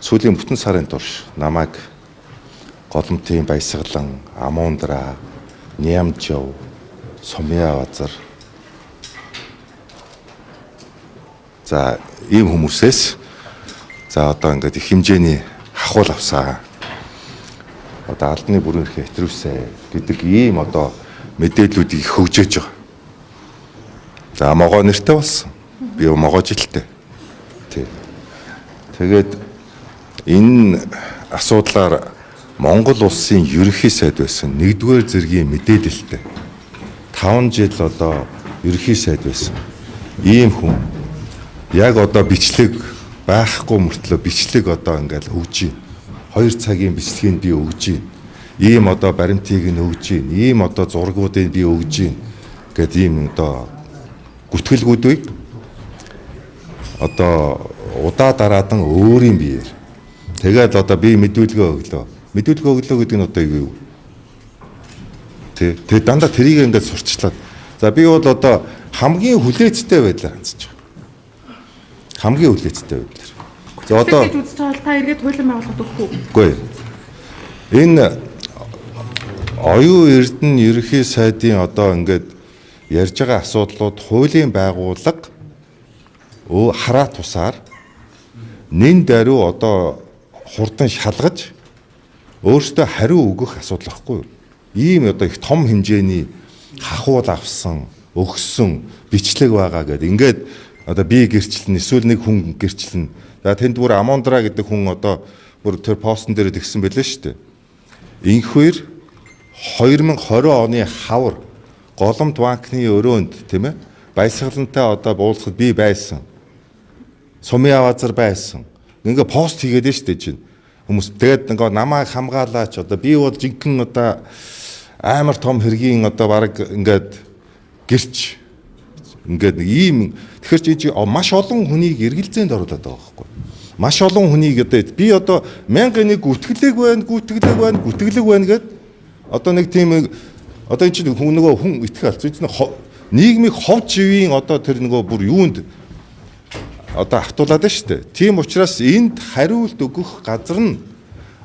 сүүлийн бүтэн сарын турш намайг Голомтын Баясгалан, Амундра, Нямжов, Сумьяавазар за ийм хүмүүсээс за одоо ингээд их хэмжээний хахуул авсан. Одоо албаны бүрэн эрхээ хэтрүүлсэн гэдэг ийм одоо мэдээллүүдийг хөгжөөж байгаа. За могоо нэртэй болсон. Би могоо жилтэй. Тэгээд энэ асуудлаар Монгол улсын ерөнхий сайд байсан 1-р зэргийн мэдээлэлтэй 5 жил одоо ерөнхий сайд байсан. Ийм хүн яг одоо бичлэг байхгүй мөртлөө бичлэг одоо ингээл өгж байна. 2 цагийн бичлэгийг би өгж байна. Ийм одоо баримтыг нь өгж байна. Ийм одоо зургуудыг би өгж байна. Гэт ийм одоо гүтгэлгүүдийг одоо удаа дараадан өөрийн биеэр тэгээд одоо би мэдүүлгээ өглөө. Мэдүүлгээ өглөө гэдэг нь одоо юу вэ? Тэг дандаа тэрийг ингээд сурчлаад. За би бол одоо хамгийн хүлээцтэй байдлаар хандсаж байгаа. Хамгийн хүлээцтэй байдлаар. За одоо гэж үзэж байгаа та эргээд хуулийн байгууллагад өгөхгүй. Үгүй. Энэ оюун эрдэнэ ерөнхий сайдын одоо ингээд ярьж байгаа асуудлууд хуулийн байгууллага хараа тусаар нэн даруй одоо хурдан шалгаж өөртөө хариу өгөх асуудал байхгүй юу? Ийм одоо их том хэмжээний хахуул авсан, өгсөн, бичлэг байгаа гэдэг. Ингээд одоо би гэрчлэн эсвэл нэг хүн гэрчлэн. За тэнд бүр Амундра гэдэг хүн одоо бүр тэр постн дээр тэгсэн байлээ шүү дээ. Инхвэр 2020 оны хавар Голомт банкны өрөөнд тийм ээ Баясгалантай одоо буулгахад би байсан. Сумьяавазар байсан. Ингээ пост хийгээд шүү дээ чинь. Хүмүүс тэгээд ингээ намайг хамгаалаач одоо би бол жинхэнэ одоо амар том хэргийн одоо баг ингээд гэрч ингээд ийм тэгэхээр чи маш олон хүнийг эргэлзээнд оруулаад байгаа байхгүй. Маш олон хүнийг одоо би одоо 1001 гүтгэлэг байна гэд одоо нэг тийм одоо энэ чинь хүн итгэх алц нийгмийн хов живийн одоо тэр нөгөө бүр юунд одоо автуулаад байна шүү дээ. Тийм учраас энд хариулт өгөх газар нь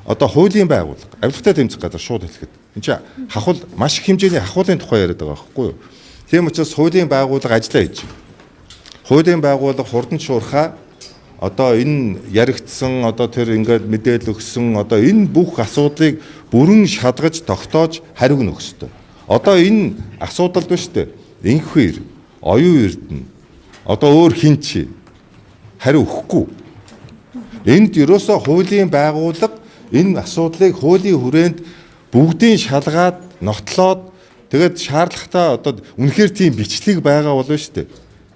одоо хуулийн байгууллага, авилгатай тэмцэх газар шууд хэлэхэд. Энд чинь хахуул маш их хэмжээний хахуулын тухай яриад байгаа байхгүй юу? Тийм учраас хуулийн байгууллага ажиллаа хийж байна. Хуулийн байгууллага хурдан шуурхаа одоо энэ яригдсан одоо тэр ингээд мэдээлэл өгсөн одоо энэ бүх асуудлыг бүрэн шалгаж тогтоож хариуг нь өгөх ёстой. Одоо энэ асуудал байна шүү дээ. Инхвэр, оюун эрдэнэ одоо өөр хин чи хариу өгөхгүй. Энд ерөөсөө хуулийн байгууллага энэ асуудлыг хуулийн хүрээнд бүгдийг шалгаад нотлоод тэгээд шаардлагатай одоо үнэхээр тийм бичлэг байгаа болно шүү дээ.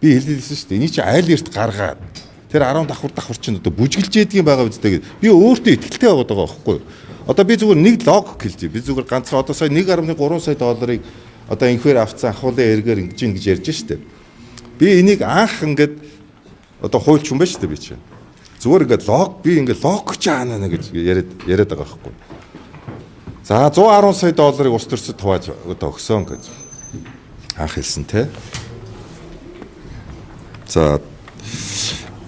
Би хэлсэн шүү дээ. Эний чи айл эрт гаргаад тэр 10 давхар чинь одоо бүжгэлж ядгийн байгаа үстэй гэд би өөртөө итгэлтэй байгаа байхгүй юу? Одоо би зүгээр нэг логик хэлж. Би зүгээр ганцхан одоо сая 1.3 сая долларыг одоо инхвэр авцсан ахуулын эргээр ингэж ярьж штэ. Би энийг анх ингээд одоо хуульч юм байна штэ би чинь. Зүгээр ингээд би ингээд логч аана гэж яриад байгаа байхгүй. За 110 сая долларыг ус төрсөд хувааж одоо өгсөн гэж анх хэлсэн те. За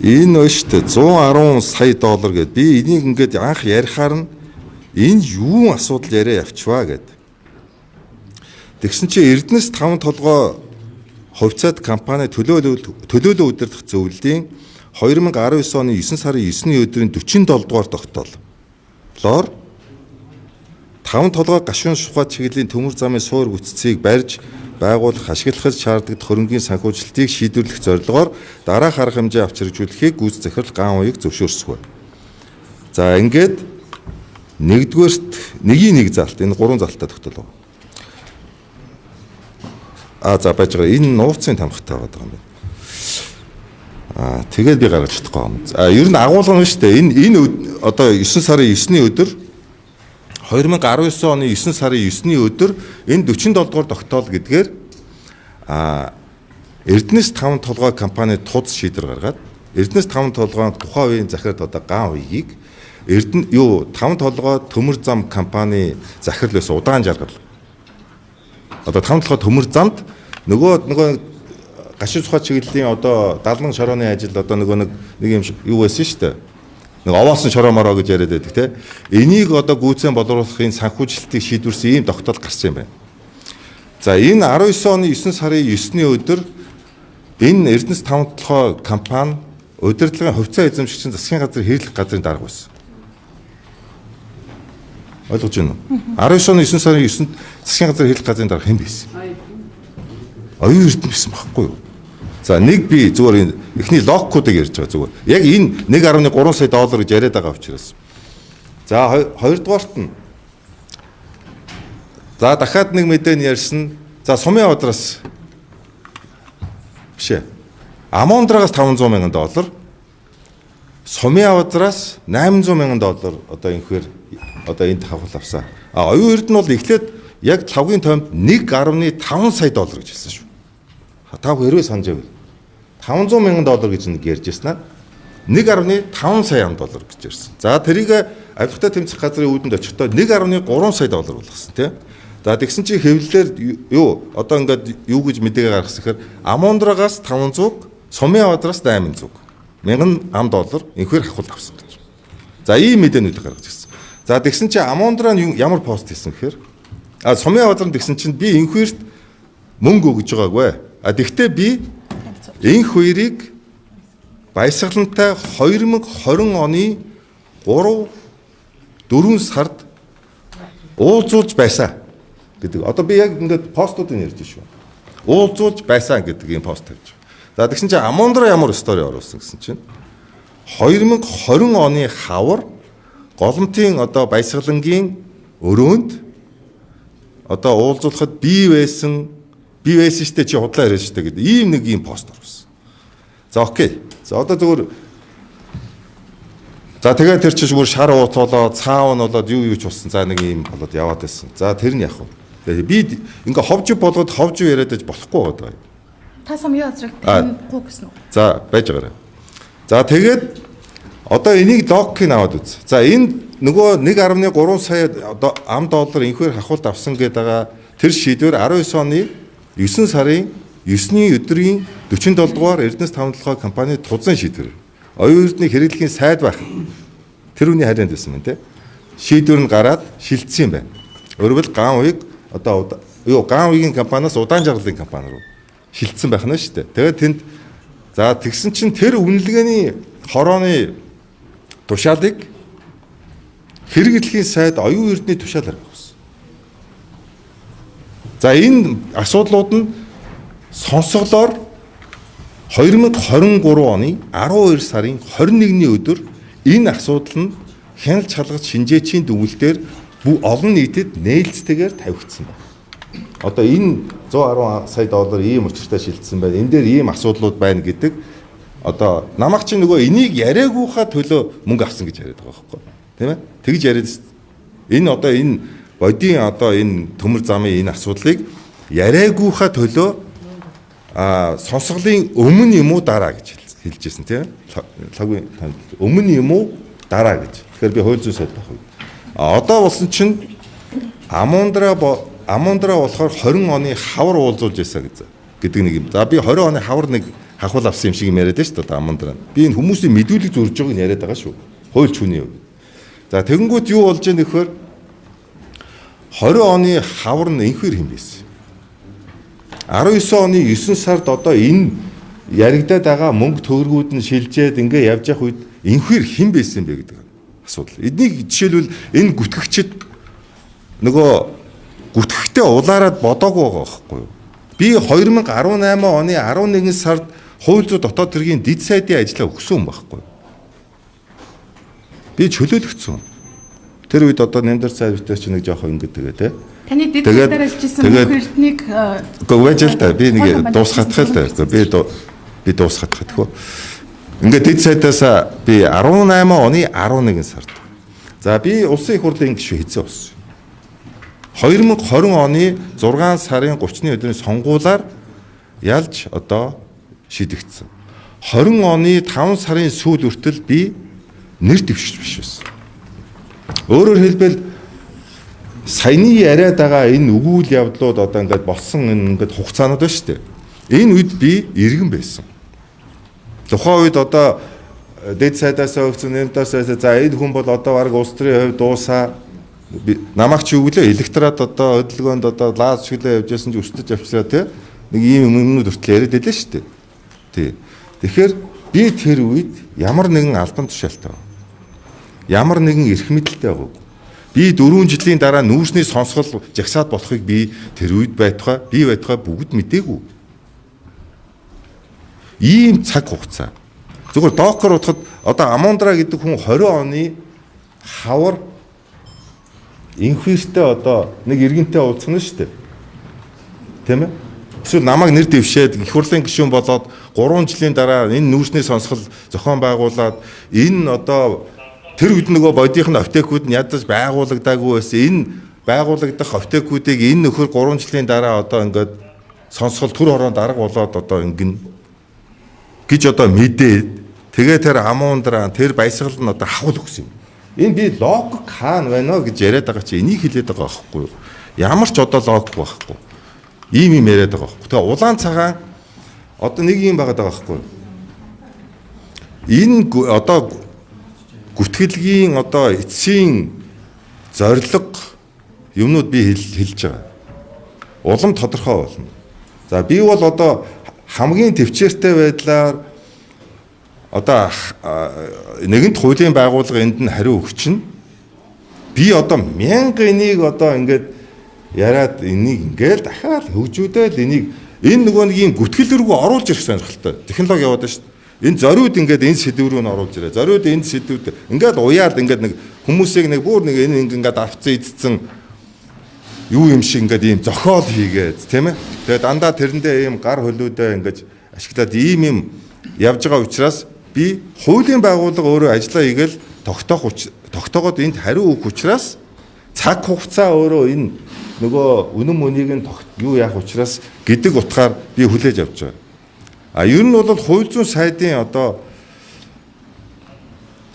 энэ өштэй 110 сая доллар гэд би энийг ингээд анх ярихаар нь энэ юу асуудал яриа явчваа гэд. Тэгсэн чи Эрдэнэс 5 толгой хувьцаат компани төлөөлөл удирдах зөвлөлийн 2019 оны 9 сарын 9-ний өдрийн 47 дугаар тогтооллоор 5 толгой гашуун шухаа чиглэлийн төмөр замын суур бүтцийг барьж байгуулах ашиглахад шаарддаг хөрөнгийн санхүүжилтийг шийдвэрлэх зорилгоор дараах арга хэмжээ авч хэрэгжүүлэхийг гүйц захирал ган уяг зөвшөөрсгөө. За ингээд нэгдүгээрт нэг залт энэ 3 залттай тогтоол. За байж байгаа энэ нууцын тамхтай байгаа юм байна. Тэгээд би гаргаж чадахгүй юм. Ер нь агуулга нь шүү дээ. Энэ одоо 9 сарын 9-ний өдөр 2019 оны 9 сарын 9-ний өдөр энэ 47 дугаар тогтоол гэдгээр Эрдэнэс 5 толгой компани тууц шийдвэр гаргаад Эрдэнэс 5 толгойн тухайн үеийн захирал одоо ган уягийг 5 толгой төмөр зам компани захирал байсан удаан жаргал. Одоо 5 толгой төмөр замд нөгөө гашуун сухаа чиглэлийн одоо далан шорооны ажил одоо нөгөө нэг юм юу байсан шүү дээ. Нэг овоосон шороомороо гэж яриад байдаг те. Энийг одоо гүйцэн боловсрохын санхүүжилтийг шийдвэрсэн ийм тогтоол гарсан юм байна. За энэ 19 оны 9 сарын 9-ний өдөр энэ Эрдэнэс 5 толгой компани удирдлагын хувьцаа эзэмшигчийн засгийн газрын хэрэглэх газрын дарга байсан. Ойлгож байна уу? 19 оны 9 сарын 9-нд засгийн газрын хэрэглэх газрын дарга хэн байсан? Оюун эрдэнэ гэсэн байхгүй юу? За нэг би зүгээр эхний логкуудыг ярьж байгаа зүгээр. Яг энэ 1.3 сая доллар гэж яриад байгаа учраас. За хоёрдугаарт нь за дахиад нэг мэдээ ярьсан. За сумын авдраас биш ээ. Амондраас 500 мянган доллар. Сумын авдраас 800 мянган доллар одоо инхээр одоо энд хавхал авсан. Оюун эрдэнэ бол эхлээд яг цавгийн тоймд 1.5 сая доллар гэж хэлсэн шүү. Та хэрвээ санаж байвал 500 мянган доллар гэж нэг ярьж ирсэн аа. 1.5 сая доллар гэж ярьсан. За тэрийг авилгатай тэмцэх газрын үүдэнд очихдоо 1.3 сая доллар болгосон тийм. За тэгсэн чи хэвлэлээр юу одоо ингээд юу гэж мэдээгээ гаргасан гэхээр Амондрагаас 500, Сумын авдраас 800 мянган доллар инхээр хавхал авсан гэж. За ийм мэдээнүүд гаргаж ирсэн. За тэгсэн чи Амондраа нь ямар пост хийсэн гэхээр Сумын авдранд тэгсэн чинь би инхээрт мөнгө өгж байгаагүй. Тэгтээ би энх хоёрыг баясгалантай 2020 оны 4 сард уулзуулж байсан гэдэг. Одоо би яг ингээд постуудыг ярьж шүү. Уулзуулж байсан гэдэг ийм пост тавьж. За тэгсэн чинь Амондра ямар стори оруулсан гэсэн чинь 2020 оны хавар голомтын одоо баясгалангийн өрөөнд одоо уулзуулахад бий байсан штэ чи худлаа яриа штэ гэдэг ийм нэг ийм пост оруулсан. За окей. За одоо зөвхөн за тэгээд тэр чи зүгээр шар ууцолоод цаав нь болоод юу ч болсон. За нэг ийм болоод яваад байсан. За тэр нь яг хөө. Тэгээд би ингээ ховж болгоод ховж яриад байж болохгүй байгаа. Та сумын газрыг гоо гэсэн үү? За байж байгаарай. За тэгээд одоо энийг логикийг аваад үз. За энэ нөгөө 1.3 сая доллар инхээр хахуулт авсан гэдэг байгаа тэр шийдвэр 19 оны 9 сарын 9-ний өдрийн 47 дугаар Эрдэнэс 5 толгой компани тузан шийдвэр. Оюун эрдэнэ хэрэглэхийн сайд байх. Тэр үний харьяанд байсан юм тий. Шийдвэр нь гараад шилжсэн юм байна. Өөрөөр ган уйг одоо ган уйгийн компаниас удаан жаргалын компани руу шилжсэн байх нь шүү дээ. Тэгээд тэнд за тэгсэн чинь тэр үнэлгээний хорооны тушаалыг хэрэглэхийн сайд оюун эрдэнэ тушаалаар авсан. За энэ асуудлууд нь сонсголоор 2023 оны 12 сарын 21-ний өдөр энэ асуудал нь хяналт шалгалт шинжээчийн дүгнэлтээр олон нийтэд нээлттэйгээр тавигдсан байна. Одоо энэ 110 сая доллар ийм учиртай шилжсэн байна. Энэ дээр ийм асуудлууд байна гэдэг одоо намайг чинь нөгөө энийг яриагүйхаа төлөө мөнгө авсан гэж яриад байгаа байхгүй тийм ээ. Тэгж яриад энэ одоо энэ бодийн одоо энэ төмөр замын энэ асуудлыг яриагүйхаа төлөө сонсголын өмнө юм уу дараа гэж хэлжсэн тийм лагын өмнө юм уу дараа гэж. Тэгэхээр би хууль зүйн сайд байх уу. Одоо болсон чинь Амондра болохоор 20 оны хавар уулзуулж байсан гэдэг нэг юм. За би 20 оны хавар нэг хахуул авсан юм шиг юм яриад байна шүү дээ Амондра. Би энэ хүмүүсийн мэдүүлэг зурж байгааг нь яриад байгаа шүү. Хууль чүний юм. За тэгэнгүүт юу болж байгаа нөхөр 20 оны хавар нь инхээр хэм байсан. 19 оны 9 сард одоо энэ яригадаад байгаа мөнгө төгрөгүүд нь шилжээд ингээ явж явах үед инхээр хэн байсан бэ гэдэг асуудал. Эднийг жишээлбэл энэ гүтгэгчд нөгөө гүтгэхтэй улаарад бодоогүй байгаа байхгүй юу? Би 2018 оны 11 сард хууль зүйн дотоод хэргийн дэд сайдын ажлаа өгсөн байхгүй юу? Би чөлөөлөгдсөн. Тэр үед одоо нэмдэр сайдтай ч нэг жоох ингэ тэгээ те. Таны дэд сайдаар ажилласан бүх эрднийг үгүй л да би нэг дуусгах л да. Би дуусгах гэхүү. Ингээд дэд сайдаас би 18 оны 11 сард. За би улсын их хурлын гишүүн хийцээ болсон. 2020 оны 6 сарын 30-ны өдрийн сонгуулиар ялж одоо шийдэгдсэн. 20 оны 5 сарын сүүл хүртэл би нэр дэвшиж биш байсан. Өөрөөр хэлбэл саяны яриад байгаа энэ өгүүл явдлууд одоо ингээд болсон ингээд хугацаанууд байна шүү дээ. Энэ үед би иргэн байсан. Тухайн үед одоо дэд сайдаас өгсөн нэмтээс за энэ хүн бол одоо баг улс төрийн хувьд дуусаа намайг чи өглөө электрат одоо хөдөлгөөнд одоо лаз шиглээ явж ясан чи өстөж авчраа тий нэг ийм юмнууд хүртэл яриад байлаа шүү дээ. Тий. Тэгэхээр би тэр үед ямар нэгэн албан тушаалтай байна. Ямар нэгэн эрх мэдэлтэй байгаа. Би 4 жилийн дараа нүүрсний сонсгол жагсаад болохыг би тэр үед байтугай бүгд мэдээгүй. Ийм цаг хугацаа. Зүгээр докер утгад одоо Амондра гэдэг хүн 20 оны хавар инхвэртэй одоо нэг иргэнтэй уулзсан нь шүү дээ. Тийм ээ? Эсвэл намайг нэр дэвшээд их хурлын гишүүн болоод 3 жилийн дараа энэ нүүрсний сонсгол зохион байгуулад энэ одоо тэр үед нөгөө бодийнх нь оптекууд нь ядаж байгуулагдаагүй байсан. Энэ байгуулагдах оптекуудыг энэ нөхөр 3 жилийн дараа одоо ингээд сонсгол төр хорон дарга болоод одоо ингэн гэж одоо мэдээд тэгээ тэр Амондра тэр баясгал нь одоо хавал өгсөн юм. Энэ би логик хаана байна гэж яриад байгаа чи энийг хэлээд байгаа байхгүй юу? Ямар ч одоо логик байхгүй. Ийм юм яриад байгаа байхгүй. Тэгээ улаан цагаан одоо нэг юм байгаад байгаа байхгүй юу? Энэ одоо гүтгэлгийн одоо эцсийн зорилго юмнууд би хэлж байгаа. Улам тодорхой болно. За би бол одоо хамгийн төвчээртэй байдлаар одоо нэгэнт хуулийн байгууллага энд нь хариу өгч чинь би одоо 1000-ыг одоо ингээд яриад энийг ингээд дахиад хөгжүүлээд энийг энэ нөгөө нэг юм гүтгэл рүү оруулж ирэх сонирхолтой технологи яваад байна шүү дээ. Энэ зориуд ингээд энэ сэдв рүү н оруулж ирээ. Зориуд энэ сэдвүүд ингээд уяад ингээд нэг хүмүүсийг нэг бүр нэг энэ ингээд авцсан идсэн юу юм шиг ингээд ийм зохиол хийгээд тийм ээ. Тэгээд дандаа тэрэндээ ийм гар хөлөөдөө ингээд ашиглаад ийм юм явж байгаа учраас би хуулийн байгууллага өөрөө ажиллаа хийгээл тогтоогод энд хариу өгөх учраас цаг хугацаа өөрөө энэ нөгөө үнэн мөнийг нь юу яах учраас гэдэг утгаар би хүлээж авч байгаа. А ер нь бол хууль зүйн сайдын одоо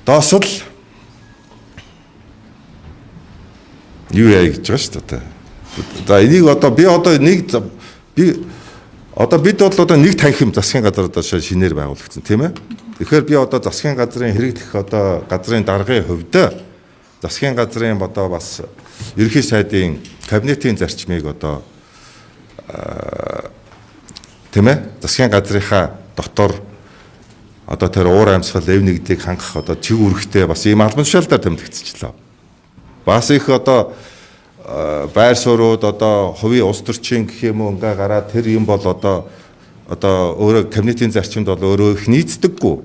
доосл юу яа гэж байгаа шүү дээ. За энийг одоо би одоо бид бол одоо нэг танхим засгийн газар одоо шинээр байгуулагдсан тийм ээ. Тэгэхээр би одоо засгийн газрын хэрэглэх одоо газрын даргын хувьд засгийн газрын одоо бас ерөнхий сайдын кабинетийн зарчмыг одоо тийм ээ засгийн газрынхаа дотор одоо тэр уур амьсгал эв нэгдлийг хангах одоо чиг үүрэгтэй бас ийм албан тушаалаар тэмдэгдчихлээ. Бас их одоо байр суурьуд одоо хувийн улс төрчин гэх юм уу ингээ гараад тэр юм бол одоо өөрөө кабинетийн зарчимд бол өөрөө их нийцдэггүй.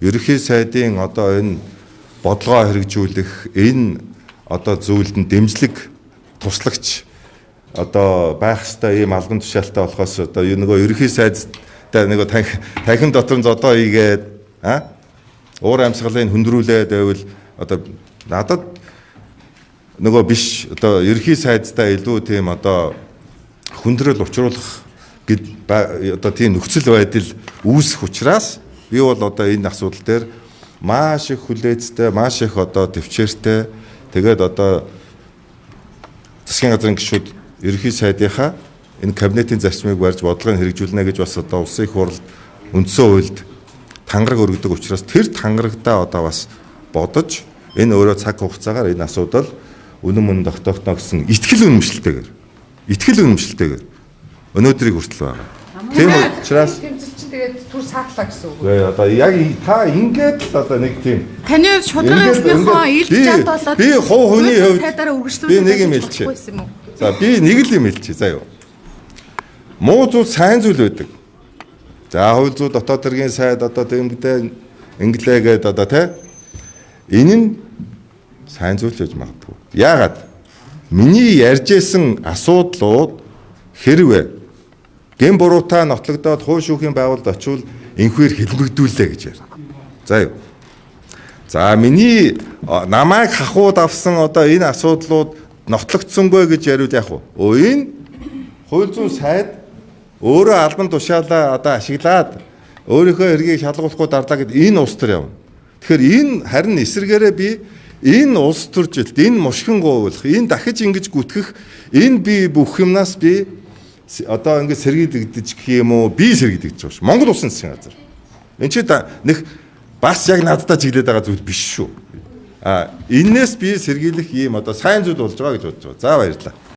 Ерөнхий сайдын одоо энэ бодлогоо хэрэгжүүлэх энэ одоо зүйлд нь дэмжлэг туслагч одоо байх ёстой ийм албан тушаалтай болохоос одоо нөгөө ерөнхий сайдтай нөгөө танхим дотор нь зодоо хийгээд уур амьсгалыг хөндрүүлээд байвал одоо надад нөгөө биш одоо ерөнхий сайдтай илүү тийм одоо хүндрэл учруулах гэд одоо тийм нөхцөл байдал үүсэх учраас би бол одоо энэ асуудал дээр маш их хүлээцтэй, маш их одоо төвчээртэй тэгээд одоо засгийн газрын гишүүд ерөнхий сайдынхаа энэ кабинетийн зарчмыг барьж бодлогыг хэрэгжүүлнэ гэж бас одоо улсын их хурлд үндсэн хуульд тангараг өргөдөг учраас тэр тангарагтаа одоо бас бодож энэ өөрөө цаг хугацаагаар энэ асуудал үнэн мөн тогтоогдно гэсэн итгэл үнэмшилтэйгээр өнөөдрийг хүртэл байгаа. Тийм учраас тэмцэл чинь тэгээд түр саатлаа гэсэн үг. Одоо яг та ингээд л одоо нэг тийм таны шударга ясныхоо илт чад болоод би хувийн хувьд сайдаараа үргэлжлүүлж би нэг юм хэлчихье. За би нэг л юм хэлчихье заа юу. Муу зүйл сайн зүйл байдаг. За хууль зүйн дотоод хэргийн сайд одоо тэмдэгтэй инглээ гэдэг одоо тий энэ нь сайн зүйл гэж магадгүй. Яагаад? Миний ярьжсэн асуудлууд хэрвээ гэм буруутай нотлогдоод хууль шүүхийн байгууллагад очивол энхвэр хэлбэгдүүлээ гэж ярьна. За юу. За миний намайг хахууд авсан одоо энэ асуудлууд нотлогдсонгүй гэж яриуд яах вэ? Энэ хууль зүйн сайд өөрөө албан тушаалаа одоо ашиглаад өөрийнхөө эргийг шалгуулахгүй дарлаа гэд энэ улс төр явна. Тэгэхээр энэ харин эсэргээрээ би энэ улс төржилт, энэ мушгин гуйлах, энэ дахиж ингэж гүтгэх, энэ би бүх юмнаас би одоо ингэж сэргийдэгдэж гэх юм уу? Би сэргийдэгдэж байгаа ш. Монгол улсын засгийн газар. Энд чи нэг бас яг надтай чиглээд байгаа зүйл биш шүү. Энээс би сэргийлэх ийм одоо сайн зүйл болж байгаа гэж бодож байна. За баярлалаа.